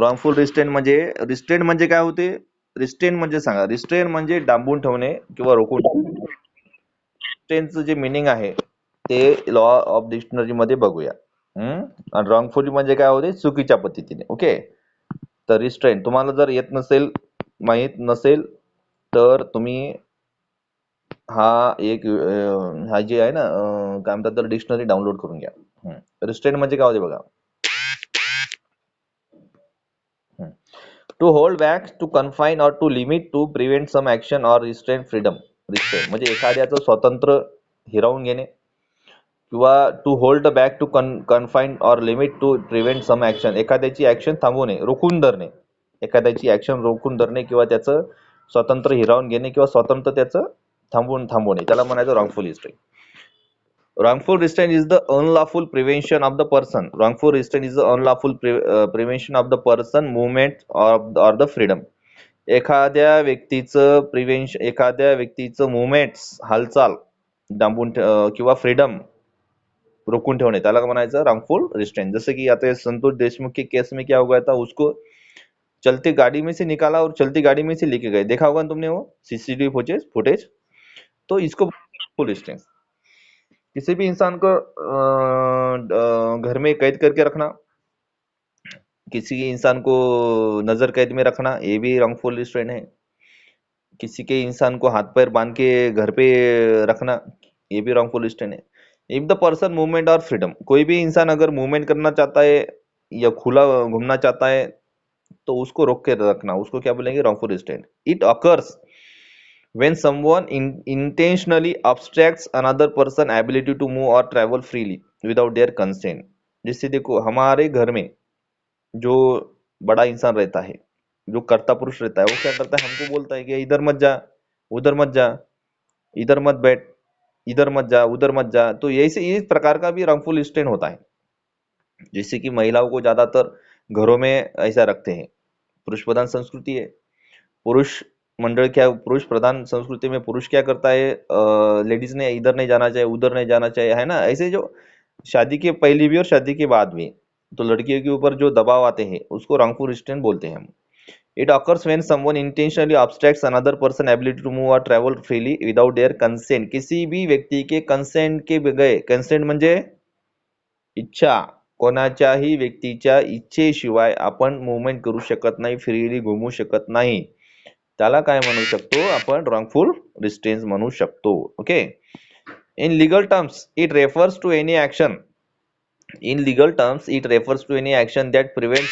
रॉंगफुल restraint म्हणजे काय होते? रिस्ट्रेंट म्हणजे सांगा. रिस्ट्रेंट म्हणजे डांबून ठेवणे किंवा रोखून ठेवणे. रिस्ट्रेंटचं जे मिनिंग आहे ते लॉ ऑफ डिक्शनरी मध्ये बघूया. आणि रॉंगफुली म्हणजे काय होते? चुकीच्या पद्धतीने. ओके. तर रिस्ट्रेंट तुम्हाला जर माहित नसेल तर तुम्ही हा जे आहे ना काय म्हणतात तर डिक्शनरी डाउनलोड करून घ्या. रिस्ट्रेंट म्हणजे काय होते बघा. To hold back, to confine or to limit, to prevent some action or restrain freedom. Restrain म्हणजे एखाद्याचं स्वातंत्र्य हिरावून घेणे किंवा to hold back, to confine or limit, to prevent some action. एखाद्याची ऍक्शन थांबवणे, रोखून धरणे. एखाद्याची ऍक्शन रोखून धरणे किंवा त्याचं स्वातंत्र्य हिरावून घेणे किंवा स्वातंत्र्य त्याचं थांबवणे, त्याला म्हणायचं रॉंगफुल restrain. Wrongful restraint is the unlawful prevention of the person. Wrongful restraint is the unlawful prevention of the person, movement or the freedom. एखाद्या व्यक्तीचं मुवमेंट्स, हालचाल दाबून किंवा फ्रीडम रोकून ठेवणे, त्याला म्हणायचं रॉंगफुल रिस्ट्रेंट. जैसे कि आता संतोष देशमुख के केस में क्या हुआ था, उसको चलती गाड़ी में से निकाला और चलती गाड़ी में से लेके गए. देखा होगा तुमने वो सीसीटीवी फुटेज. तो इसको रॉंगफुल रिस्ट्रेंट. किसी भी इंसान को घर में कैद करके रखना, किसी इंसान को नजर कैद में रखना, ये भी रॉन्गफुल रिस्ट्रेंट है. किसी के इंसान को हाथ पैर बांध के घर पे रखना, ये भी रॉन्गफुल रिस्ट्रेंट है. इफ द पर्सन मूवमेंट और फ्रीडम, कोई भी इंसान अगर मूवमेंट करना चाहता है या खुला घूमना चाहता है तो उसको रोक के रखना, उसको क्या बोलेंगे? Wrongful restraint. It occurs when someone intentionally obstructs another person ability to move or travel freely without their consent. जिससे देखो हमारे घर में जो बड़ा इंसान रहता है, जो कर्ता पुरुष रहता है, वो क्या करता है? हमको बोलता है कि इधर मत जा, उधर मत जा, इधर मत बैठ, इधर मत जा, उधर मत जा. तो ऐसे इस प्रकार का भी रॉन्गफुल रिस्ट्रेंट होता है. जिससे कि महिलाओं को ज्यादातर घरों में ऐसा रखते हैं. पुरुष प्रधान संस्कृति है. पुरुष प्रधान संस्कृति में पुरुष क्या करता है? लेडीज ने इधर नहीं जाना चाहिए, उधर नहीं जाना चाहिए, है ना. ऐसे जो शादी के पहले भी और शादी के बाद भी तो लड़कियों के ऊपर जो दबाव आते हैं उसको रॉन्गफुल रिस्ट्रेंट बोलते हैं हम. It occurs when someone intentionally obstructs another person ability to move और travel freely without their consent. किसी भी व्यक्ती के कंसेंट के बगैर, कंसेंट म्हणजे इच्छा, कोणाच्याही व्यक्तीच्या इच्छेशिवाय आपण मुवमेंट करू शकत नाही, फ्रीली घुमू शकत नाही, त्याला काय म्हणू शकतो आपण? रॉन्गफुल रिस्ट्रेंट म्हणू शकतो. Okay. In legal terms it refers to any action that prevents